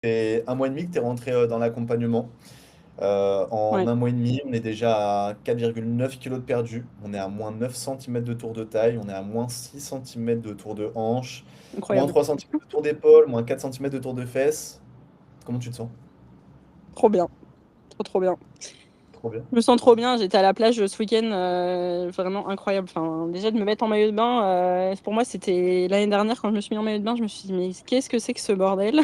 fait 1 mois et demi que tu es rentré dans l'accompagnement. En Ouais, 1 mois et demi, on est déjà à 4,9 kilos de perdu. On est à moins 9 centimètres de tour de taille. On est à moins 6 centimètres de tour de hanche. Moins incroyable. 3 centimètres de tour d'épaule. Moins 4 centimètres de tour de fesses. Comment tu te sens? Trop bien, trop trop bien. Trop bien. Je me sens trop bien. J'étais à la plage ce week-end, vraiment incroyable. Enfin, déjà de me mettre en maillot de bain, pour moi c'était l'année dernière quand je me suis mis en maillot de bain, je me suis dit mais qu'est-ce que c'est que ce bordel?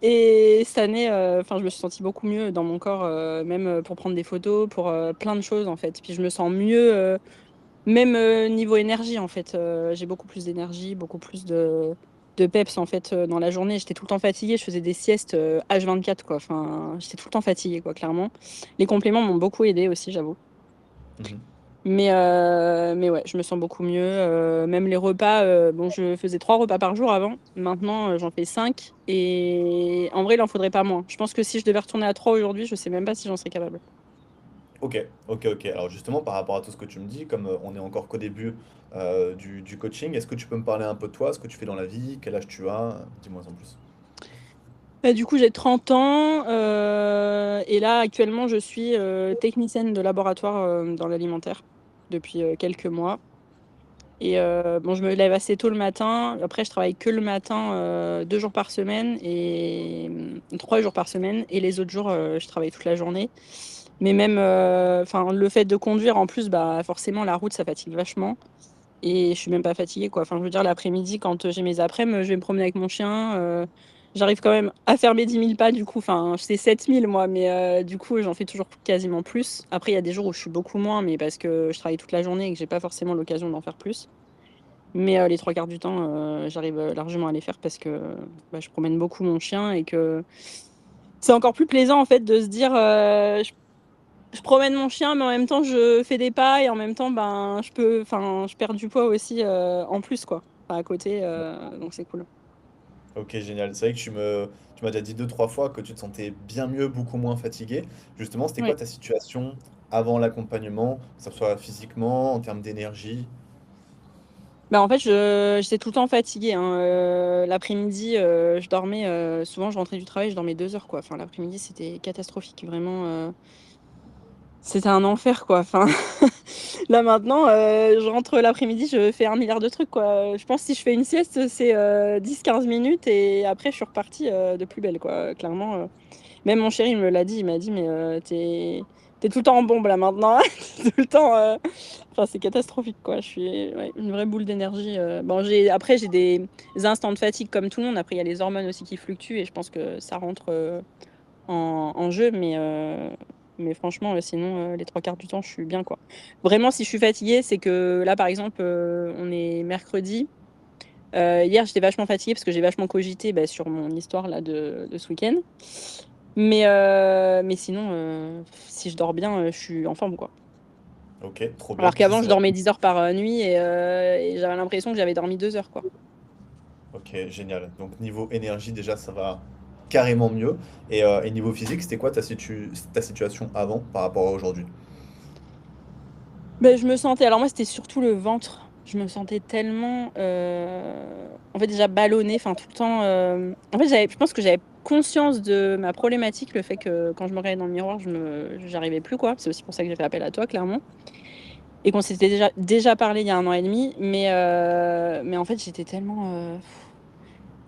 Et cette année, enfin je me suis sentie beaucoup mieux dans mon corps, même pour prendre des photos, pour plein de choses en fait. Puis je me sens mieux, même niveau énergie en fait. J'ai beaucoup plus d'énergie, beaucoup plus de peps en fait dans la journée. J'étais tout le temps fatiguée, je faisais des siestes H24 quoi. Enfin, j'étais tout le temps fatiguée quoi, clairement. Les compléments m'ont beaucoup aidé aussi, j'avoue. Mhm. Mais ouais, je me sens beaucoup mieux. Même les repas, bon, je faisais 3 repas par jour avant. Maintenant, j'en fais 5. Et en vrai, il en faudrait pas moins. Je pense que si je devais retourner à 3 aujourd'hui, je sais même pas si j'en serais capable. Ok, ok, ok. Alors justement, par rapport à tout ce que tu me dis, comme on est encore qu'au début du coaching, est-ce que tu peux me parler un peu de toi, ce que tu fais dans la vie, quel âge tu as? Dis-moi en plus. Bah, du coup, j'ai 30 ans. Et là, actuellement, je suis technicienne de laboratoire dans l'alimentaire depuis quelques mois. Et bon, je me lève assez tôt le matin. Après, je travaille que le matin, 2 jours par semaine et 3 jours par semaine. Et les autres jours, je travaille toute la journée. Mais même, enfin, le fait de conduire, en plus, bah, forcément, la route, ça fatigue vachement. Et je suis même pas fatiguée, quoi. Enfin, je veux dire, l'après-midi, quand j'ai mes après-midi, je vais me promener avec mon chien. J'arrive quand même à faire mes 10 000 pas, du coup. Enfin, c'est 7 000 moi, mais du coup, j'en fais toujours quasiment plus. Après, il y a des jours où je suis beaucoup moins, mais parce que je travaille toute la journée et que j'ai pas forcément l'occasion d'en faire plus. Mais les 3 quarts du temps, j'arrive largement à les faire parce que bah, je promène beaucoup mon chien et que c'est encore plus plaisant, en fait, de se dire, je promène mon chien, mais en même temps, je fais des pas et en même temps, ben, enfin, je perds du poids aussi en plus, quoi. Enfin, à côté, donc c'est cool. Ok, génial. C'est vrai que tu m'as déjà dit 2, 3 fois que tu te sentais bien mieux, beaucoup moins fatigué. Justement, c'était quoi Ouais. ta situation avant l'accompagnement, que ce soit physiquement, en termes d'énergie? Bah, en fait, j'étais tout le temps fatiguée, hein. L'après-midi, je dormais, souvent, je rentrais du travail, je dormais 2 heures, quoi. Enfin, l'après-midi, c'était catastrophique, vraiment. C'était un enfer, quoi. Enfin, là maintenant, je rentre l'après-midi, je fais 1 milliard de trucs, quoi. Je pense que si je fais une sieste, c'est 10-15 minutes et après, je suis repartie de plus belle, quoi. Clairement. Même mon chéri me l'a dit, il m'a dit, mais t'es tout le temps en bombe là maintenant. T'es tout le temps. Enfin, c'est catastrophique, quoi. Je suis ouais, une vraie boule d'énergie. Bon, après, j'ai des instants de fatigue comme tout le monde. Après, il y a les hormones aussi qui fluctuent et je pense que ça rentre en jeu. Mais franchement, sinon, les 3 quarts du temps, je suis bien, quoi. Vraiment, si je suis fatiguée, c'est que là, par exemple, on est mercredi. Hier, j'étais vachement fatiguée parce que j'ai vachement cogité bah, sur mon histoire là, de ce week-end. Mais sinon, si je dors bien, je suis en forme, quoi. Ok, trop bien. Alors Ça, qu'avant, c'est je vrai. dormais 10 heures par nuit et j'avais l'impression que j'avais dormi 2 heures, quoi. Ok, génial. Donc niveau énergie, déjà, ça va carrément mieux. Et niveau physique, c'était quoi ta situation avant par rapport à aujourd'hui? Ben, je me sentais, alors moi, c'était surtout le ventre. Je me sentais tellement, en fait, déjà ballonnée, enfin, tout le temps. En fait, je pense que j'avais conscience de ma problématique, le fait que quand je me regardais dans le miroir, j'arrivais plus, quoi. C'est aussi pour ça que j'ai fait appel à toi, clairement. Et qu'on s'était déjà parlé il y a 1 an et demi. Mais en fait, j'étais tellement.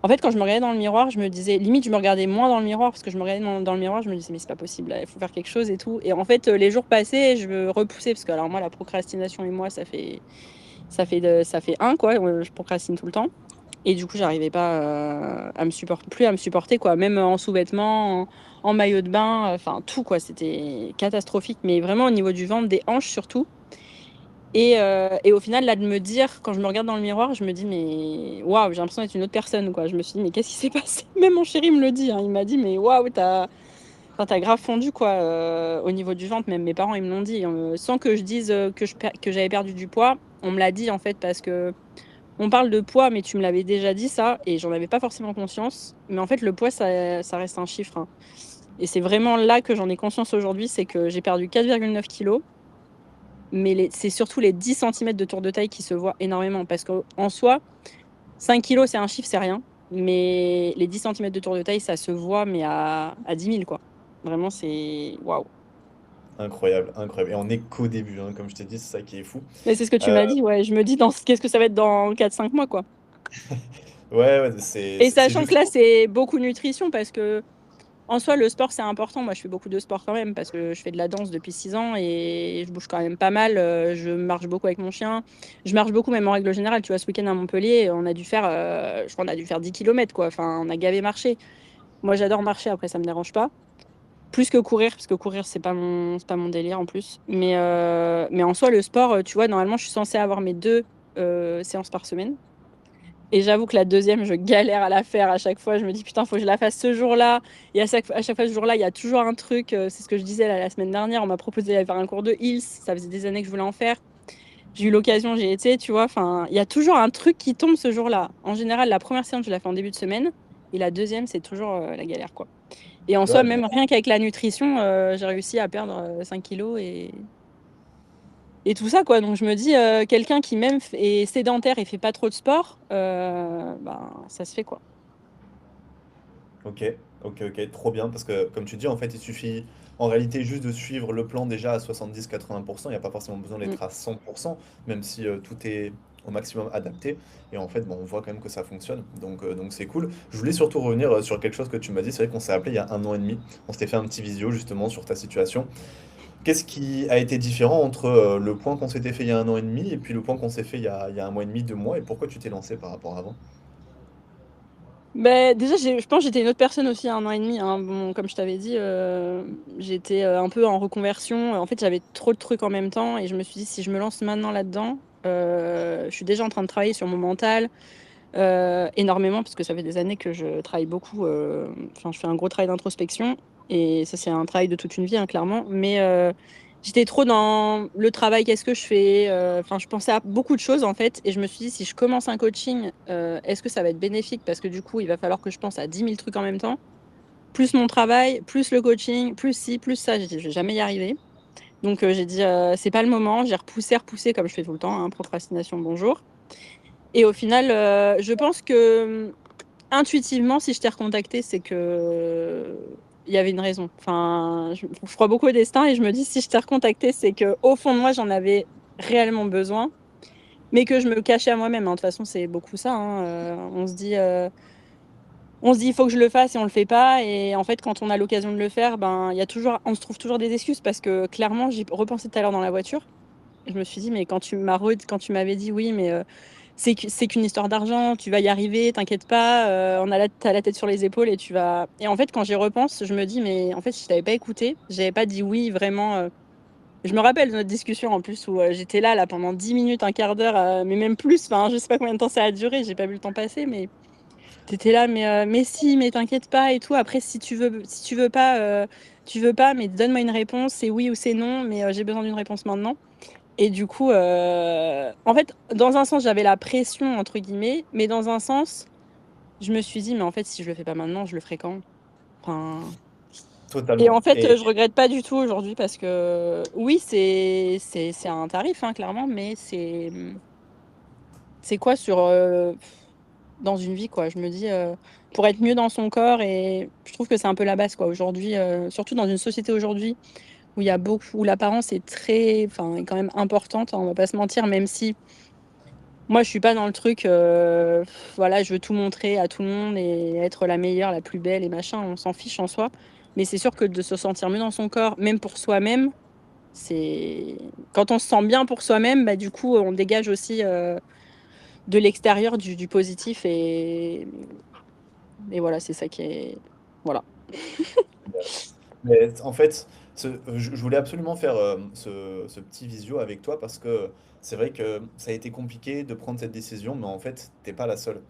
En fait, quand je me regardais dans le miroir, je me disais, limite, je me regardais moins dans le miroir parce que je me regardais dans le miroir, je me disais, mais c'est pas possible, là, il faut faire quelque chose et tout. Et en fait, les jours passaient, je me repoussais parce que, alors, moi, la procrastination et moi, ça fait un, quoi. Je procrastine tout le temps. Et du coup, j'arrivais pas plus à me supporter, quoi. Même en sous-vêtements, en maillot de bain, enfin, tout, quoi. C'était catastrophique. Mais vraiment, au niveau du ventre, des hanches surtout. Et au final, là, de me dire, quand je me regarde dans le miroir, je me dis, mais waouh, j'ai l'impression d'être une autre personne, quoi. Je me suis dit, mais qu'est-ce qui s'est passé? Même mon chéri me le dit, hein. Il m'a dit, mais waouh, enfin, t'as grave fondu, quoi, au niveau du ventre. Même mes parents, ils me l'ont dit. Sans que je dise que j'avais perdu du poids, on me l'a dit, en fait, parce que on parle de poids, mais tu me l'avais déjà dit, ça, et j'en avais pas forcément conscience. Mais en fait, le poids, ça reste un chiffre, hein. Et c'est vraiment là que j'en ai conscience aujourd'hui, c'est que j'ai perdu 4,9 kilos. Mais c'est surtout les 10 centimètres de tour de taille qui se voient énormément. Parce qu'en soi, 5 kilos, c'est un chiffre, c'est rien. mais les 10 centimètres de tour de taille, ça se voit, mais à 10 000, quoi. Vraiment, c'est waouh. Incroyable, incroyable. Et on est qu'au début, hein, comme je t'ai dit, c'est ça qui est fou. Mais c'est ce que tu Euh, m'as dit, ouais. Je me dis, qu'est-ce que ça va être dans 4-5 mois, quoi. ouais, ouais, c'est Et c'est- c'est sachant que juste. là, c'est beaucoup nutrition parce que, en soi, le sport, c'est important. Moi, je fais beaucoup de sport quand même parce que je fais de la danse depuis 6 ans et je bouge quand même pas mal. Je marche beaucoup avec mon chien. Je marche beaucoup, même en règle générale. Tu vois, ce week-end à Montpellier, on a dû faire, je crois, on a dû faire 10 kilomètres, quoi. Enfin, on a gavé marché. Moi, j'adore marcher. Après, ça me dérange pas. Plus que courir, parce que courir, c'est pas mon délire en plus. Mais en soi, le sport, tu vois, normalement, je suis censée avoir mes 2 séances par semaine. Et j'avoue que la deuxième, je galère à la faire à chaque fois. Je me dis, putain, faut que je la fasse ce jour-là. Et à chaque fois, ce jour-là, il y a toujours un truc. C'est ce que je disais la semaine dernière. On m'a proposé d'aller faire un cours de Hills. Ça faisait des années que je voulais en faire. J'ai eu l'occasion, j'ai été, tu vois. Enfin, il y a toujours un truc qui tombe ce jour-là. En général, la première séance, je la fais en début de semaine. Et la deuxième, c'est toujours la galère, quoi. Et en soi, Ouais, mais même rien qu'avec la nutrition, j'ai réussi à perdre 5 kilos et tout ça, quoi. Donc je me dis, quelqu'un qui même est sédentaire et fait pas trop de sport, ben, ça se fait, quoi. ok, ok, ok, trop bien. Parce que, comme tu dis, en fait, il suffit en réalité juste de suivre le plan déjà à 70-80%. Il n'y a pas forcément besoin Mm. d'être à 100%, même si tout est au maximum adapté. Et en fait, bon, on voit quand même que ça fonctionne. Donc c'est cool. Je voulais surtout revenir sur quelque chose que tu m'as dit. C'est vrai qu'on s'est appelé il y a 1 an et demi. On s'était fait un petit visio justement sur ta situation. Qu'est-ce qui a été différent entre le point qu'on s'était fait il y a 1 an et demi et puis le point qu'on s'est fait il y a 1 mois et demi, 2 mois, et pourquoi tu t'es lancé par rapport à avant? Ben, déjà, je pense que j'étais une autre personne aussi à 1 an et demi, hein. Bon, comme je t'avais dit, j'étais un peu en reconversion. En fait, j'avais trop de trucs en même temps et je me suis dit, si je me lance maintenant là-dedans, je suis déjà en train de travailler sur mon mental énormément parce que ça fait des années que je travaille beaucoup. Enfin, je fais un gros travail d'introspection et ça, c'est un travail de toute une vie, hein, clairement. Mais j'étais trop dans le travail, qu'est-ce que je fais? Enfin, je pensais à beaucoup de choses en fait et je me suis dit, si je commence un coaching, est-ce que ça va être bénéfique? Parce que du coup, il va falloir que je pense à 10 000 trucs en même temps, plus mon travail, plus le coaching, plus ci, plus ça. J'ai dit, je vais jamais y arriver. Donc, j'ai dit, c'est pas le moment. J'ai repoussé comme je fais tout le temps, hein, procrastination, bonjour. Et au final, je pense que intuitivement, si je t'ai recontacté, c'est que il y avait une raison. Enfin, je crois beaucoup au destin et je me dis, si je t'ai recontacté, c'est que au fond de moi, j'en avais réellement besoin, mais que je me cachais à moi-même, hein. De toute façon, c'est beaucoup ça, hein. On se dit, il faut que je le fasse et on le fait pas. Et en fait, quand on a l'occasion de le faire, ben, on se trouve toujours des excuses parce que clairement, j'y repensé tout à l'heure dans la voiture. Je me suis dit, mais quand tu m'avais dit oui, mais c'est qu'une histoire d'argent, tu vas y arriver, t'inquiète pas, t'as la tête sur les épaules et tu vas. Et en fait, quand j'y repense, je me dis, mais en fait, si je t'avais pas écouté, j'avais pas dit oui vraiment. Je me rappelle de notre discussion en plus où j'étais là pendant 10 minutes, un quart d'heure, mais même plus. Enfin, je sais pas combien de temps ça a duré, j'ai pas vu le temps passer, mais t'étais là, mais si, mais t'inquiète pas et tout. Après, si tu veux pas, mais donne-moi une réponse, c'est oui ou c'est non, mais j'ai besoin d'une réponse maintenant. Et du coup, en fait, dans un sens, j'avais la pression, entre guillemets, mais dans un sens, je me suis dit, mais en fait, si je le fais pas maintenant, je le ferai quand? Enfin... Et en Totalement. fait, Et je regrette pas du tout aujourd'hui parce que oui, c'est un tarif, hein, clairement, mais c'est quoi dans une vie, quoi. Je me dis, pour être mieux dans son corps, et je trouve que c'est un peu la base, quoi. Aujourd'hui, surtout dans une société aujourd'hui où il y a beaucoup, où l'apparence est enfin, est quand même importante, hein, on va pas se mentir, même si moi, je suis pas dans le truc, voilà, je veux tout montrer à tout le monde et être la meilleure, la plus belle et machin, on s'en fiche en soi. Mais c'est sûr que de se sentir mieux dans son corps, même pour soi-même, c'est quand on se sent bien pour soi-même, bah, du coup, on dégage aussi de l'extérieur du positif et voilà, c'est ça qui est. Voilà. Mais en fait, je voulais absolument faire ce petit visio avec toi parce que c'est vrai que ça a été compliqué de prendre cette décision, mais en fait, t'es pas la seule.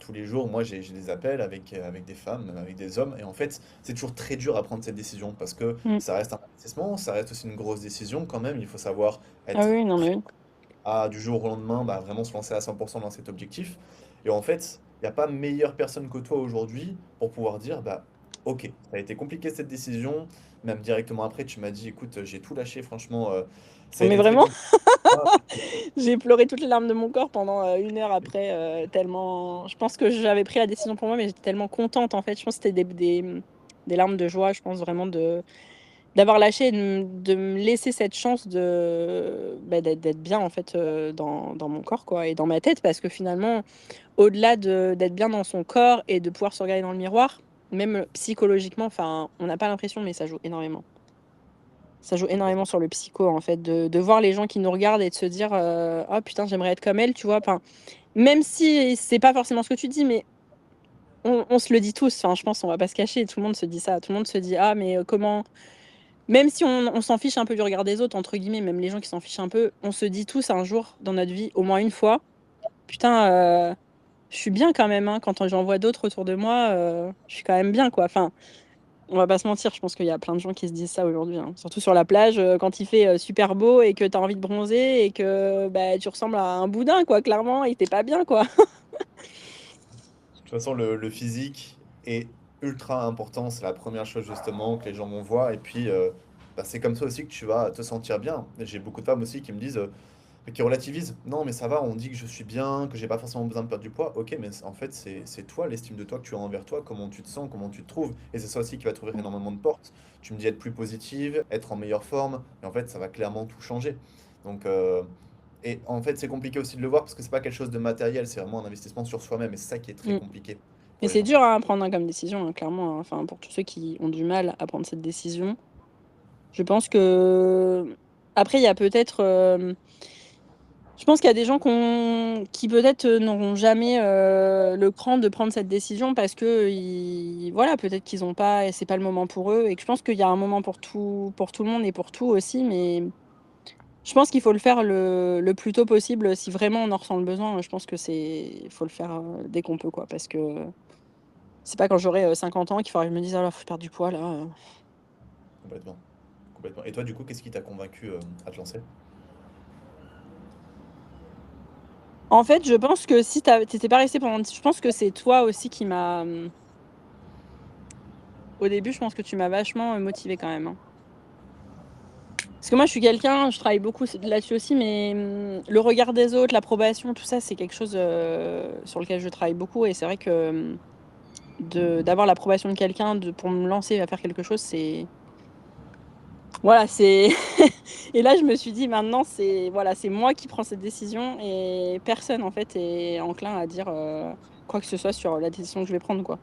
Tous les jours, moi, j'ai des appels avec des femmes, même avec des hommes, et en fait, c'est toujours très dur à prendre cette décision parce que Mm. ça reste un investissement, ça reste aussi une grosse décision quand même. Il faut savoir Ah être oui, non, mais oui. du jour au lendemain, bah, vraiment se lancer à 100% dans cet objectif. Et en fait, il n'y a pas meilleure personne que toi aujourd'hui pour pouvoir dire, bah, Ok, ça a été compliqué cette décision. Même directement après, tu m'as dit, écoute, j'ai tout lâché, franchement, ça a Mais été très vraiment, compliqué. Ah, j'ai pleuré toutes les larmes de mon corps pendant 1 heure après, tellement. Je pense que j'avais pris la décision pour moi, mais j'étais tellement contente en fait. Je pense que c'était des larmes de joie, je pense vraiment d'avoir lâché et de me laisser cette chance d'être bien en fait dans mon corps quoi et dans ma tête parce que finalement, au-delà d'être bien dans son corps et de pouvoir se regarder dans le miroir, même psychologiquement, enfin, on n'a pas l'impression, mais ça joue énormément. Ça joue énormément complètement. sur le psycho, en fait, de voir les gens qui nous regardent et de se dire oh putain, j'aimerais être comme elle, tu vois. Enfin, même si c'est pas forcément ce que tu dis, mais on se le dit tous. Enfin, je pense on va pas se cacher. Tout le monde se dit ça. Tout le monde se dit ah, mais comment. Même si on s'en fiche un peu du regard des autres, entre guillemets, même les gens qui s'en fichent un peu, on se dit tous un jour dans notre vie, au moins une fois, putain, je suis bien quand même. Hein, quand j'en vois d'autres autour de moi, je suis quand même bien, quoi. Enfin, on va pas se mentir, je pense qu'il y a plein de gens qui se disent ça aujourd'hui, hein. Surtout sur la plage, quand il fait super beau et que tu as envie de bronzer et que bah, tu ressembles à un boudin, quoi, clairement, et t'es pas bien, quoi. De toute façon, le physique est ultra important. C'est la première chose justement que les gens vont voir. Et puis, bah, c'est comme ça aussi que tu vas te sentir bien. J'ai beaucoup de femmes aussi qui me disent, qui relativisent. Non, mais ça va, on dit que je suis bien, que j'ai pas forcément besoin de perdre du poids. Ok, mais en fait, c'est toi, l'estime de toi que tu as envers toi, comment tu te sens, comment tu te trouves. Et c'est ça aussi qui va t'ouvrir énormément de portes. Tu me dis être plus positive, être en meilleure forme. Et en fait, ça va clairement tout changer. Donc, et en fait, c'est compliqué aussi de le voir parce que c'est pas quelque chose de matériel, c'est vraiment un investissement sur soi-même. Et c'est ça qui est très Mm. compliqué Mais pour les c'est gens. dur hein, à prendre hein, comme décision, hein, clairement. Hein. Enfin, pour tous ceux qui ont du mal à prendre cette décision, je pense que. Après, il y a peut-être. Je pense qu'il y a des gens qui peut-être n'auront jamais le cran de prendre cette décision parce que voilà, peut-être qu'ils n'ont pas et c'est pas le moment pour eux et que je pense qu'il y a un moment pour tout le monde et pour tout aussi, mais je pense qu'il faut le faire le plus tôt possible si vraiment on en ressent le besoin. Je pense que faut le faire dès qu'on peut quoi, parce que c'est pas quand j'aurai 50 ans qu'il faudra que je me dise ah là faut perdre du poids là. Complètement. Complètement. Et toi, du coup, qu'est-ce qui t'a convaincu à te lancer? En fait, je pense que si t'étais pas resté pendant, je pense que c'est toi aussi qui m'a. Au début, je pense que tu m'as vachement motivée quand même. Hein. Parce que moi, je suis quelqu'un, je travaille beaucoup là-dessus aussi, mais le regard des autres, l'approbation, tout ça, c'est quelque chose sur lequel je travaille beaucoup. Et c'est vrai que d'avoir l'approbation de quelqu'un pour me lancer à faire quelque chose, c'est. Voilà, c'est. Et là, je me suis dit, maintenant, c'est voilà, c'est moi qui prends cette décision et personne, en fait, est enclin à dire quoi que ce soit sur la décision que je vais prendre, quoi.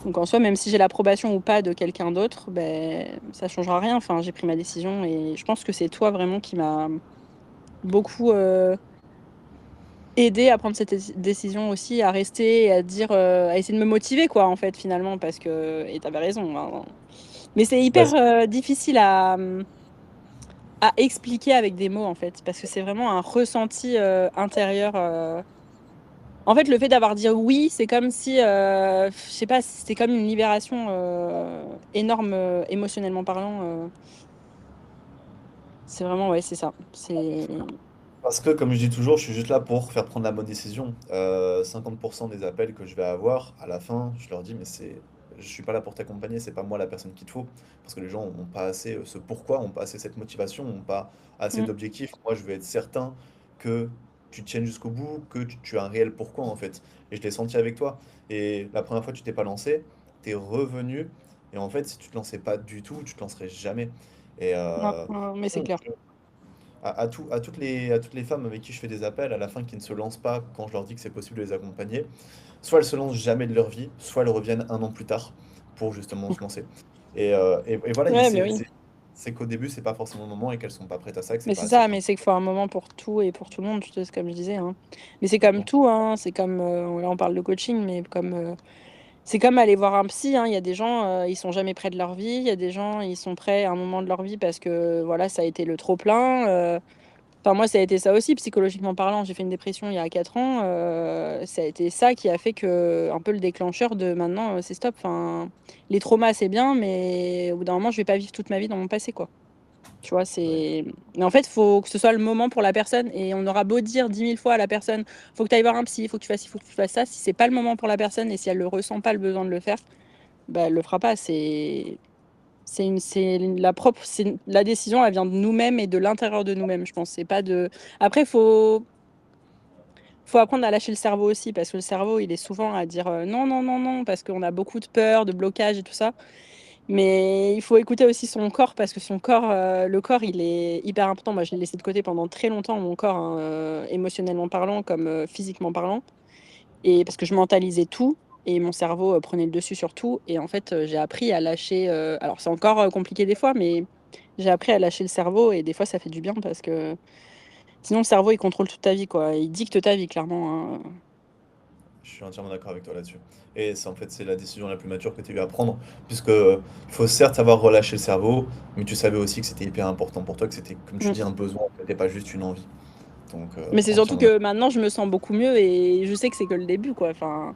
Donc en soi, même si j'ai l'approbation ou pas de quelqu'un d'autre, ben ça changera rien. Enfin, j'ai pris ma décision et je pense que c'est toi vraiment qui m'a beaucoup aidé à prendre cette décision aussi, à rester et à dire, à essayer de me motiver quoi en fait finalement parce que et t'avais raison. Hein. Mais c'est Bah, hyper difficile à expliquer avec des mots en fait parce que c'est vraiment un ressenti intérieur. En fait, le fait d'avoir dit oui, c'est comme si, je sais pas, c'était comme une libération énorme émotionnellement parlant. C'est vraiment, ouais, c'est ça. C'est. parce que, comme je dis toujours, je suis juste là pour faire prendre la bonne décision. 50% des appels que je vais avoir, à la fin, je leur dis, mais je suis pas là pour t'accompagner, c'est pas moi la personne qu'il te faut. Parce que les gens n'ont pas assez ce pourquoi, n'ont pas assez cette motivation, n'ont pas assez Mm. d'objectifs. Moi, je veux être certain que tu tiennes jusqu'au bout, que tu as un réel pourquoi, en fait. Et je l'ai senti avec toi. Et la première fois, tu t'es pas lancé, tu es revenu. Et en fait, si tu te lançais pas du tout, tu te lancerais jamais. Et Ouais, ouais, mais c'est clair. à toutes les femmes avec qui je fais des appels, à la fin qui ne se lancent pas quand je leur dis que c'est possible de les accompagner, soit elles se lancent jamais de leur vie, soit elles reviennent un an plus tard pour justement se lancer. Et voilà, Ouais, mais oui. c'est qu'au début, c'est pas forcément le moment et qu'elles sont pas prêtes à ça, que c'est Mais pas c'est assez ça, tôt. mais c'est qu'il faut un moment pour tout et pour tout le monde, c'est comme je disais. Hein. Mais c'est comme Complètement. tout, hein. C'est comme, là on parle de coaching, mais comme, c'est comme aller voir un psy. Hein. Il y a des gens, ils sont jamais près de leur vie. Il y a des gens, ils sont prêts à un moment de leur vie parce que voilà, ça a été le trop-plein. Enfin, moi, ça a été ça aussi, psychologiquement parlant. J'ai fait une dépression il y a 4 ans. Ça a été ça qui a fait que, un peu le déclencheur de maintenant, c'est stop. Enfin, les traumas, c'est bien, mais au bout d'un moment, je vais pas vivre toute ma vie dans mon passé, quoi. Tu vois, Ouais. c'est. Mais en fait, il faut que ce soit le moment pour la personne. Et on aura beau dire 10 000 fois à la personne, faut que tu ailles voir un psy, faut que tu fasses ci, faut que tu fasses ça. Si c'est pas le moment pour la personne et si elle ne ressent pas le besoin de le faire, bah, elle le fera pas. La décision, elle vient de nous-mêmes et de l'intérieur de nous-mêmes, je pense. C'est pas de. Après, faut apprendre à lâcher le cerveau aussi, parce que le cerveau, il est souvent à dire non, non, non, non, parce qu'on a beaucoup de peur, de blocage et tout ça. Mais il faut écouter aussi son corps, parce que le corps, il est hyper important. Moi, je l'ai laissé de côté pendant très longtemps, mon corps, hein, émotionnellement parlant, comme physiquement parlant. Et parce que je mentalisais tout, et mon cerveau prenait le dessus sur tout. Et en fait, j'ai appris à lâcher. Alors, c'est encore compliqué des fois, mais j'ai appris à lâcher le cerveau, et des fois, ça fait du bien, parce que sinon, le cerveau, il contrôle toute ta vie, quoi. Il dicte ta vie, clairement, hein. Je suis entièrement d'accord avec toi là-dessus. Et c'est en fait c'est la décision la plus mature que tu as eu à prendre, puisque il faut certes savoir relâcher le cerveau, mais tu savais aussi que c'était hyper important pour toi, que c'était, comme tu Mm. dis, un besoin, c'était pas juste une envie. Donc Mais c'est surtout entièrement d'accord. que maintenant, je me sens beaucoup mieux, et je sais que c'est que le début, quoi. Enfin.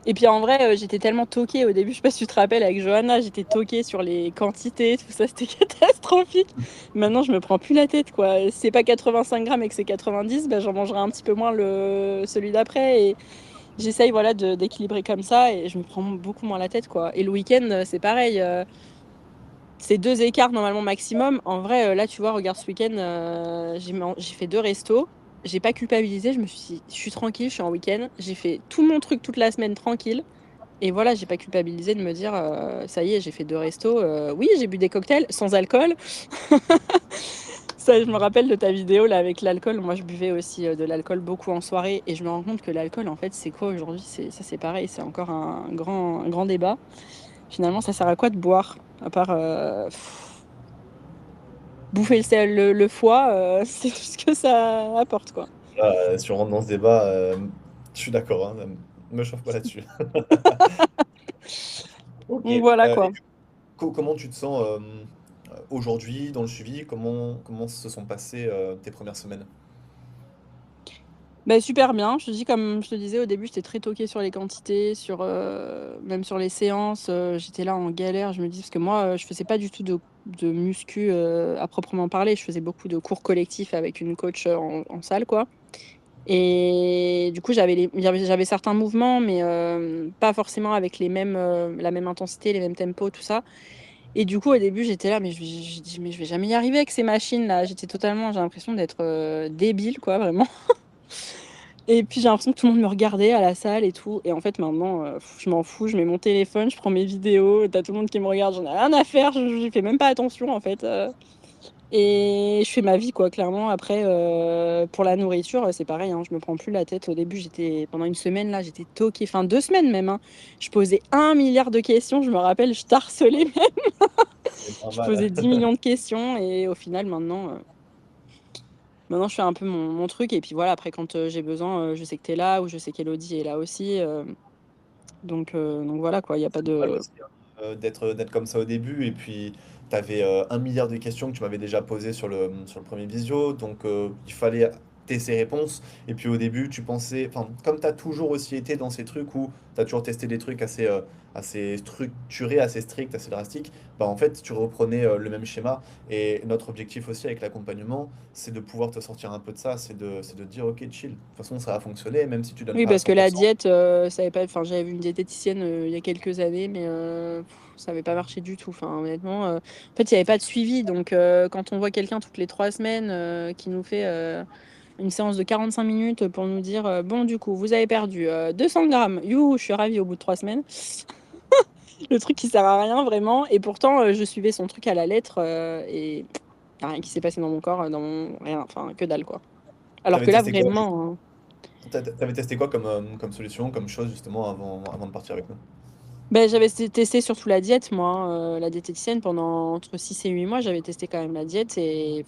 Et puis en vrai, j'étais tellement toquée au début, je sais pas si tu te rappelles avec Johanna, j'étais toquée sur les quantités, tout ça, c'était catastrophique. Maintenant, je me prends plus la tête, quoi. Si c'est pas 85 grammes et que c'est 90, bah, j'en mangerai un petit peu moins celui d'après. Et j'essaye, voilà, d'équilibrer comme ça, et je me prends beaucoup moins la tête, quoi. Et le week-end, c'est pareil. C'est 2 écarts normalement maximum. En vrai, là, tu vois, regarde ce week-end, j'ai fait 2 restos. J'ai pas culpabilisé, je me suis dit, je suis tranquille, je suis en week-end. J'ai fait tout mon truc toute la semaine tranquille. Et voilà, j'ai pas culpabilisé de me dire, ça y est, j'ai fait 2 restos. Oui, j'ai bu des cocktails sans alcool. Ça, je me rappelle de ta vidéo là avec l'alcool. Moi, je buvais aussi de l'alcool beaucoup en soirée, et je me rends compte que l'alcool, en fait, c'est quoi aujourd'hui? C'est pareil, c'est encore un grand débat. Finalement, ça sert à quoi de boire? À part bouffer le foie, c'est tout ce que ça apporte, quoi. Là, si on rentre dans ce débat, je suis d'accord, hein, me chauffe pas là-dessus. Ok. Donc voilà, Et quoi. comment tu te sens aujourd'hui dans le suivi? Comment se sont passées tes premières semaines? Bah, super bien. Je te dis, comme je te disais au début, j'étais très toquée sur les quantités, même sur les séances. J'étais là en galère. Je me dis, parce que moi, je faisais pas du tout de muscu à proprement parler. Je faisais beaucoup de cours collectifs avec une coach en salle, quoi. Et du coup, j'avais certains mouvements, mais pas forcément avec la même intensité, les mêmes tempos, tout ça. Et du coup, au début, j'étais là, mais j'ai dit, mais je vais jamais y arriver avec ces machines-là. J'ai l'impression d'être débile, quoi, vraiment. Et puis j'ai l'impression que tout le monde me regardait à la salle et tout. Et en fait, maintenant, je m'en fous, je mets mon téléphone, je prends mes vidéos, t'as tout le monde qui me regarde, j'en ai rien à faire, je fais même pas attention en fait. Et je fais ma vie, quoi, clairement. Après, pour la nourriture, c'est pareil, hein, je me prends plus la tête. Au début, pendant une semaine, là, j'étais toquée, enfin 2 semaines même, hein. Je posais 1 milliard de questions, je me rappelle, je t'harcelais même. C'est Je posais normal. 10 millions de questions, et au final, maintenant, je fais un peu mon truc. Et puis voilà, après, quand j'ai besoin, je sais que tu es là, ou je sais qu'Elodie est là aussi. Donc voilà, quoi, il n'y a pas C'est normal de. aussi, hein, d'être comme ça au début. Et puis, tu avais 1 milliard de questions que tu m'avais déjà posées sur le premier visio. Donc, il fallait tester ces réponses. Et puis, au début, tu pensais, enfin, comme tu as toujours aussi été dans ces trucs où tu as toujours testé des trucs assez structurés, assez stricts, assez drastiques, bah, en fait, tu reprenais le même schéma. Et notre objectif aussi avec l'accompagnement, c'est de pouvoir te sortir un peu de ça. C'est de dire, OK, chill. De toute façon, ça va fonctionner, même si tu donnes Oui, pas à parce que la 100%. diète, ça avait pas. Enfin, j'avais vu une diététicienne il y a quelques années, mais ça n'avait pas marché du tout. Enfin, honnêtement, en fait, il n'y avait pas de suivi. Donc, quand on voit quelqu'un toutes les 3 semaines qui nous fait une séance de 45 minutes pour nous dire bon, du coup, vous avez perdu 200 grammes. Youhou, je suis ravie au bout de 3 semaines. Le truc qui sert à rien, vraiment. Et pourtant, je suivais son truc à la lettre, et il n'y a rien qui s'est passé dans mon corps, rien. Enfin, que dalle, quoi. Alors T'avais que là, testé quoi? vraiment, hein. T'avais testé quoi comme solution, comme chose justement avant de partir avec nous? Ben, j'avais testé surtout la diète, moi, hein, la diététicienne, pendant entre 6 et 8 mois, j'avais testé quand même la diète, et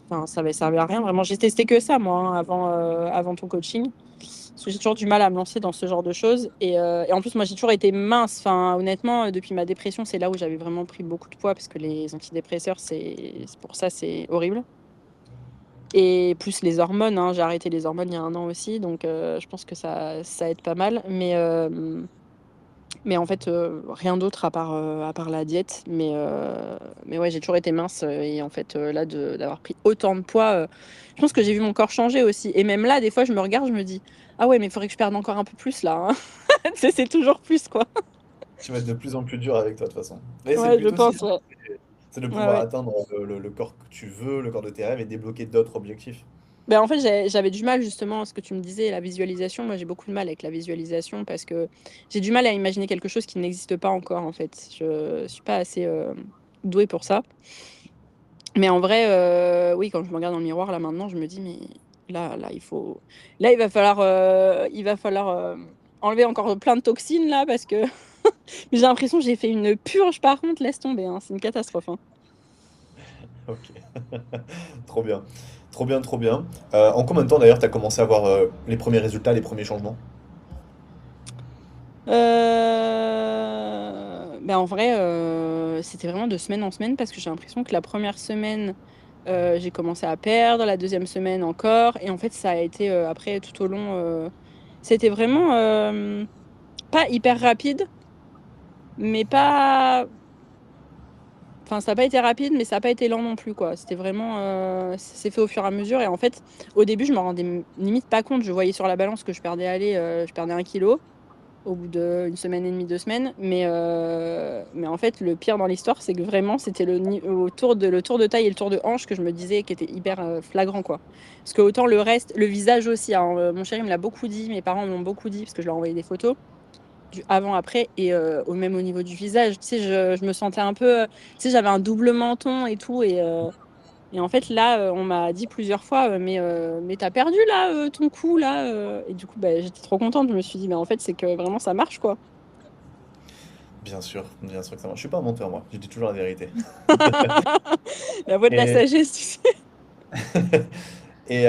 enfin, ça avait servi à rien, vraiment. J'ai testé que ça, moi, hein, avant ton coaching. Parce que j'ai toujours du mal à me lancer dans ce genre de choses. Et en plus, moi, j'ai toujours été mince. Enfin, honnêtement, depuis ma dépression, c'est là où j'avais vraiment pris beaucoup de poids, parce que les antidépresseurs, pour ça, c'est horrible. Et plus les hormones, hein, j'ai arrêté les hormones il y a un an aussi, donc je pense que ça aide pas mal. Mais en fait, rien d'autre à part la diète. Mais ouais, j'ai toujours été mince. Et en fait, là, d'avoir pris autant de poids, je pense que j'ai vu mon corps changer aussi. Et même là, des fois, je me regarde, je me dis, ah ouais, mais il faudrait que je perde encore un peu plus là, hein. Tu sais, c'est toujours plus, quoi. Tu vas être de plus en plus dur avec toi, de toute façon. Mais c'est le Ouais, je but aussi, pense, hein. ouais. C'est de Ouais, pouvoir ouais. atteindre le corps que tu veux, le corps de tes rêves et débloquer d'autres objectifs. Ben, en fait, j'avais du mal justement à ce que tu me disais, la visualisation. Moi, j'ai beaucoup de mal avec la visualisation parce que j'ai du mal à imaginer quelque chose qui n'existe pas encore, en fait. Je suis pas assez douée pour ça. Mais en vrai, oui, quand je me regarde dans le miroir, là, maintenant, je me dis, mais là, il faut... Là, il va falloir enlever encore plein de toxines, là, parce que mais j'ai l'impression que j'ai fait une purge, par contre, laisse tomber, hein, c'est une catastrophe, hein. Ok. Trop bien. Trop bien, trop bien. En combien de temps d'ailleurs tu as commencé à voir les premiers résultats, les premiers changements? Ben en vrai, c'était vraiment de semaine en semaine parce que j'ai l'impression que la première semaine, j'ai commencé à perdre, la deuxième semaine encore, et en fait, ça a été après tout au long. C'était vraiment pas hyper rapide, mais pas. Enfin, ça n'a pas été rapide, mais ça n'a pas été lent non plus, quoi. C'était vraiment. Ça s'est fait au fur et à mesure. Et en fait, au début, je me rendais limite pas compte. Je voyais sur la balance que je perdais 1 kilo au bout d'une semaine et demie, 2 semaines. Mais en fait, le pire dans l'histoire, c'est que vraiment, c'était le tour de taille et le tour de hanche que je me disais qui était hyper flagrant, quoi. Parce que autant le reste, le visage aussi, hein, mon chéri me l'a beaucoup dit, mes parents me l'ont beaucoup dit, parce que je leur ai envoyé des photos du avant-après, et même au niveau du visage, tu sais, je me sentais un peu, tu sais, j'avais un double menton et tout, et en fait, là, on m'a dit plusieurs fois, mais t'as perdu là ton cou là. Et du coup, bah, j'étais trop contente. Je me suis dit, mais en fait, c'est que vraiment ça marche quoi. Bien sûr que ça marche. Je suis pas un menteur, moi. Je dis toujours la vérité. La voix de la Et, sagesse, tu sais. et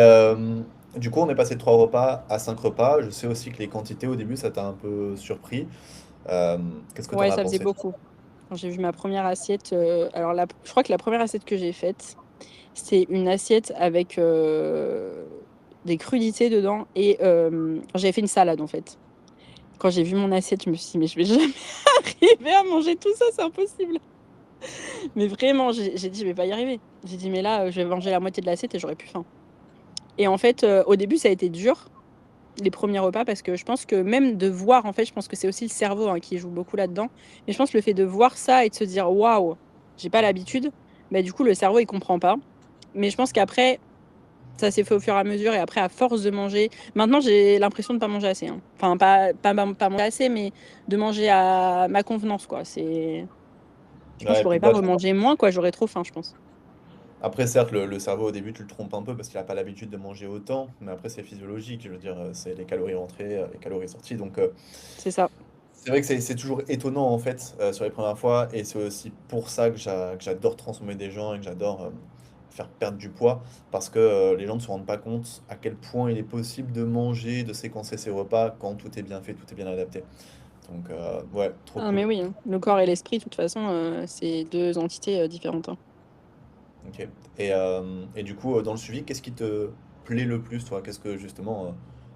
du coup, on est passé de 3 repas à 5 repas. Je sais aussi que les quantités au début, ça t'a un peu surpris. Euh, Qu'est-ce que tu en Ouais, as ça faisait pensé, toi? beaucoup. Quand j'ai vu ma première assiette, alors je crois que la première assiette que j'ai faite, c'est une assiette avec des crudités dedans et j'avais fait une salade en fait. Quand j'ai vu mon assiette, je me suis dit, mais je vais jamais arriver à manger tout ça, c'est impossible. Mais vraiment, j'ai dit, je vais pas y arriver. J'ai dit, mais là, je vais manger la moitié de l'assiette et j'aurais plus faim. Et en fait, au début, ça a été dur, les premiers repas, parce que je pense que même de voir, en fait, je pense que c'est aussi le cerveau hein, qui joue beaucoup là-dedans. Mais je pense que le fait de voir ça et de se dire, waouh, j'ai pas l'habitude, bah, du coup, le cerveau, il comprend pas. Mais je pense qu'après, ça s'est fait au fur et à mesure. Et après, à force de manger, maintenant, j'ai l'impression de pas manger assez, hein. Enfin, pas manger assez, mais de manger à ma convenance, quoi. Je pense que Ouais, je et puis pourrais pas là, remanger moins, quoi. J'aurais trop faim, je pense. après, certes, le cerveau au début, tu le trompes un peu parce qu'il n'a pas l'habitude de manger autant, mais après, c'est physiologique. Je veux dire, c'est les calories entrées, les calories sorties. Donc, C'est ça. c'est vrai que c'est toujours étonnant en fait sur les premières fois, et c'est aussi pour ça que que j'adore transformer des gens et que j'adore faire perdre du poids, parce que les gens ne se rendent pas compte à quel point il est possible de manger, de séquencer ses repas quand tout est bien fait, tout est bien adapté. Donc, ouais, trop Ah, mais cool. oui, hein. Le corps et l'esprit, de toute façon, c'est deux entités différentes, hein. Ok. Et du coup, dans le suivi, qu'est-ce qui te plaît le plus, toi? Qu'est-ce que justement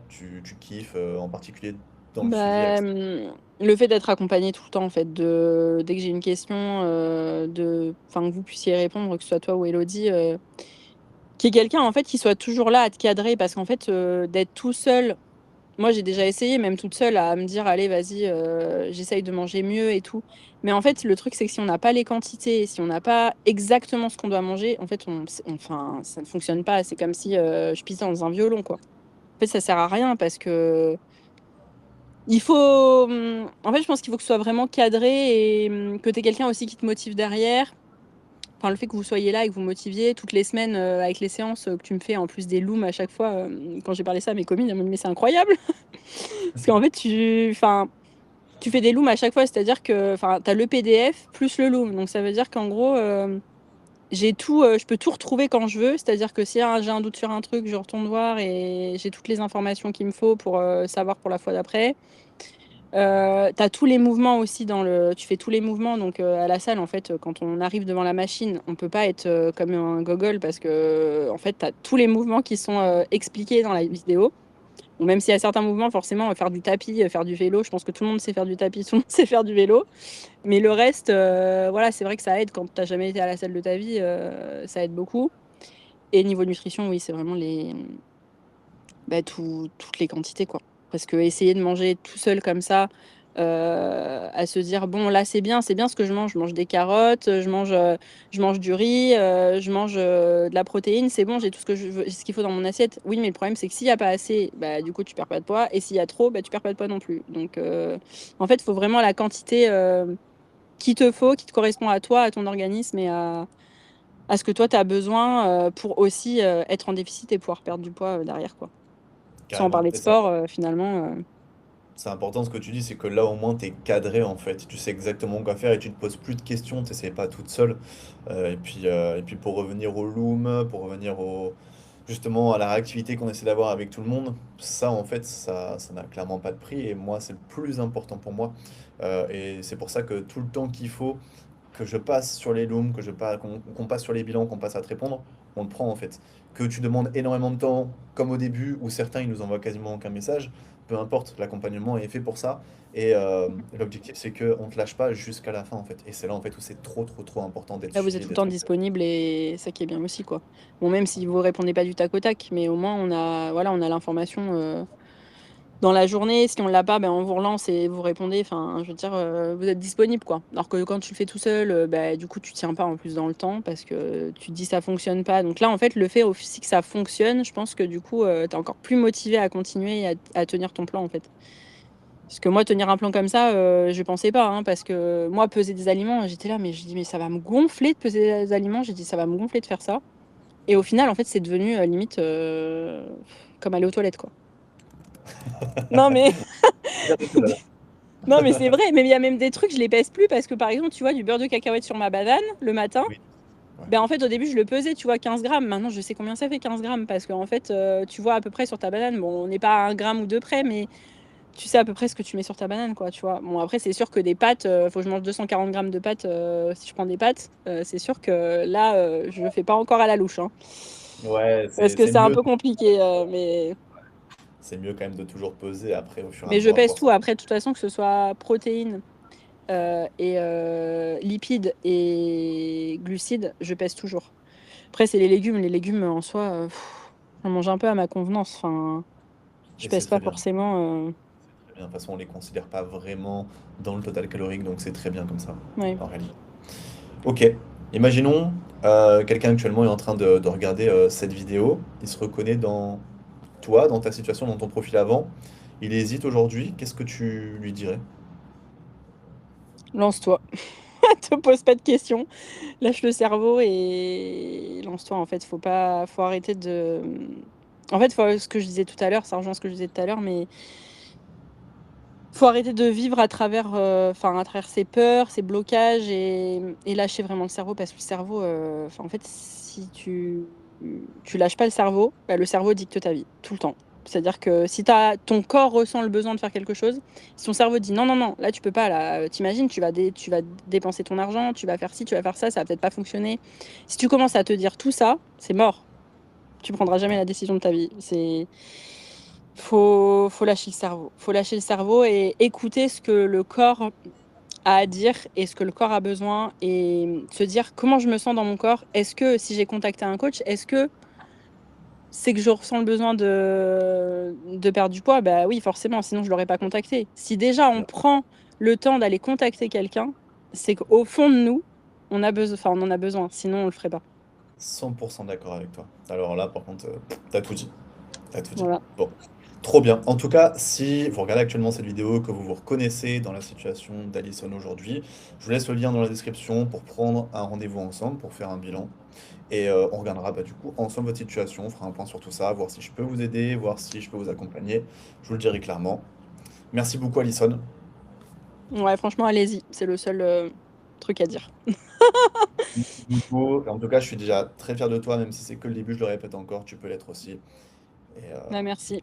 tu kiffes en particulier dans le suivi avec Bah, ça? le fait d'être accompagné tout le temps, en fait, dès que j'ai une question, enfin, que vous puissiez répondre, que ce soit toi ou Elodie, qu'il y ait quelqu'un, en fait, qui soit toujours là à te cadrer, parce qu'en fait, d'être tout seul, moi, j'ai déjà essayé, même toute seule, à me dire, allez, vas-y, j'essaye de manger mieux et tout. Mais en fait, le truc, c'est que si on n'a pas les quantités, si on n'a pas exactement ce qu'on doit manger, en fait, enfin, ça ne fonctionne pas. C'est comme si je pisais dans un violon, quoi. En fait, ça sert à rien parce que il faut. En fait, je pense qu'il faut que ce soit vraiment cadré et que tu aies quelqu'un aussi qui te motive derrière. Enfin, le fait que vous soyez là et que vous motiviez toutes les semaines avec les séances que tu me fais en plus des looms à chaque fois. Quand j'ai parlé ça à mes communes, elles m'ont dit, mais c'est incroyable. Parce qu'en fait, enfin, tu fais des looms à chaque fois, c'est-à-dire que enfin, tu as le PDF plus le loom. Donc ça veut dire qu'en gros, j'ai tout, je peux tout retrouver quand je veux. C'est-à-dire que si j'ai un doute sur un truc, je retourne voir et j'ai toutes les informations qu'il me faut pour savoir pour la fois d'après. Tu as tous les mouvements aussi tu fais tous les mouvements. Donc à la salle, en fait, quand on arrive devant la machine, on peut pas être comme un gogol parce que en fait, tu as tous les mouvements qui sont expliqués dans la vidéo. Bon, même s'il y a certains mouvements, forcément, faire du tapis, faire du vélo, je pense que tout le monde sait faire du tapis, tout le monde sait faire du vélo. Mais le reste, voilà, c'est vrai que ça aide quand tu n'as jamais été à la salle de ta vie, ça aide beaucoup. Et niveau nutrition, oui, c'est vraiment toutes les quantités, quoi. Parce que essayer de manger tout seul comme ça, à se dire bon là c'est bien ce que je mange des carottes, je mange du riz, je mange de la protéine, c'est bon, j'ai tout ce que je veux, ce qu'il faut dans mon assiette. Oui, mais le problème c'est que s'il y a pas assez, bah du coup tu perds pas de poids, et s'il y a trop, bah tu perds pas de poids non plus. Donc en fait il faut vraiment la quantité qu'il te faut, qui te correspond à toi, à ton organisme et à ce que toi tu as besoin pour aussi être en déficit et pouvoir perdre du poids derrière quoi. Sans Carrément. parler de Et ça, sport finalement. c'est important ce que tu dis, c'est que là au moins tu es cadré en fait, tu sais exactement quoi faire et tu te poses plus de questions, tu n'essayes pas toute seule. Et puis pour revenir au loom, pour revenir justement à la réactivité qu'on essaie d'avoir avec tout le monde, ça en fait ça n'a clairement pas de prix et moi c'est le plus important pour moi. Et c'est pour ça que tout le temps qu'il faut que je passe sur les looms, qu'on passe sur les bilans, qu'on passe à te répondre, on le prend en fait. Que tu demandes énormément de temps, comme au début, où certains ils nous envoient quasiment aucun message, peu importe, l'accompagnement est fait pour ça. Et l'objectif c'est qu'on ne te lâche pas jusqu'à la fin en fait. Et c'est là en fait où c'est trop important d'être Là, vous êtes suivi, tout le d'être temps encadré. disponible et ça qui est bien aussi, quoi. Bon, même si vous répondez pas du tac au tac, mais au moins voilà, on a l'information dans la journée. Si on l'a pas, ben on vous relance et vous répondez. Enfin, je veux dire, vous êtes disponible, quoi. Alors que quand tu le fais tout seul, bah, du coup, tu tiens pas en plus dans le temps parce que tu te dis ça fonctionne pas. Donc là, en fait, le fait aussi que ça fonctionne, je pense que du coup, tu es encore plus motivé à continuer et à tenir ton plan, en fait. Parce que moi, tenir un plan comme ça, je pensais pas, hein, parce que moi, peser des aliments, j'étais là, mais je dis, mais ça va me gonfler de peser des aliments. J'ai dit, ça va me gonfler de faire ça. Et au final, en fait, c'est devenu limite comme aller aux toilettes, quoi. Non, mais, non, mais c'est vrai. Mais il y a même des trucs, je les pèse plus parce que, par exemple, tu vois, du beurre de cacahuète sur ma banane le matin. Oui, ouais. Ben, en fait, au début, je le pesais, tu vois, 15 grammes. Maintenant, je sais combien ça fait 15 grammes parce qu'en fait, tu vois à peu près sur ta banane. Bon, on n'est pas à 1 gramme ou deux près, mais tu sais à peu près ce que tu mets sur ta banane, quoi, tu vois. Bon, après, c'est sûr que des pâtes, faut que je mange 240 grammes de pâtes si je prends des pâtes. C'est sûr que là, je le fais pas encore à la louche, hein, Ouais, parce que c'est un peu compliqué. c'est mieux quand même de toujours peser après au fur et à Mais je mesure à pèse voir tout. ça. Après, de toute façon, que ce soit protéines et lipides et glucides, je pèse toujours. Après, c'est les légumes. Les légumes en soi, j'en mange un peu à ma convenance. Enfin, je Et pèse c'est pas très bien. forcément. Très bien. De toute façon, on les considère pas vraiment dans le total calorique, donc c'est très bien comme ça, Ouais. en réalité. Ok, imaginons quelqu'un actuellement est en train de regarder cette vidéo, il se reconnaît dans toi, dans ta situation, dans ton profil avant, il hésite aujourd'hui, qu'est-ce que tu lui dirais? Lance-toi. Te pose pas de questions. Lâche le cerveau et lance-toi. En fait, faut arrêter de. En fait, ce que je disais tout à l'heure, ça rejoint ce que je disais tout à l'heure, mais faut arrêter de vivre enfin, à travers ses peurs, ses blocages et lâcher vraiment le cerveau parce que le cerveau, enfin, en fait, si tu lâches pas le cerveau dicte ta vie tout le temps. C'est-à-dire que si ton corps ressent le besoin de faire quelque chose, si ton cerveau dit non, non, non, là tu peux pas, là, t'imagines, tu vas dépenser ton argent, tu vas faire ci, tu vas faire ça va peut-être pas fonctionner. Si tu commences à te dire tout ça, c'est mort. Tu prendras jamais Ouais, la décision de ta vie. Faut lâcher le cerveau. Faut lâcher le cerveau et écouter ce que le corps a à dire et ce que le corps a besoin et se dire comment je me sens dans mon corps. Est-ce que si j'ai contacté un coach, est-ce que c'est que je ressens le besoin de perdre du poids? Bah oui, forcément, sinon je l'aurais pas contacté. Si déjà on bien, prend le temps d'aller contacter quelqu'un, c'est qu'au fond de nous, on en a besoin, sinon on le ferait pas. 100% d'accord avec toi. Alors là, par contre, t'as tout dit, t'as tout dit. Voilà. Bon, trop bien. En tout cas, si vous regardez actuellement cette vidéo, que vous vous reconnaissez dans la situation d'Alison aujourd'hui, je vous laisse le lien dans la description pour prendre un rendez-vous ensemble, pour faire un bilan. Et on regardera bah, du coup ensemble votre situation, on fera un point sur tout ça, voir si je peux vous aider, voir si je peux vous accompagner. Je vous le dirai clairement. Merci beaucoup Alison. Ouais, franchement, allez-y. C'est le seul truc à dire. Merci beaucoup. En tout cas, je suis déjà très fier de toi, même si c'est que le début, je le répète encore, tu peux l'être aussi. Et Bah, merci.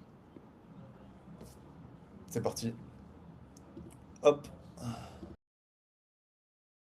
c'est parti. Hop.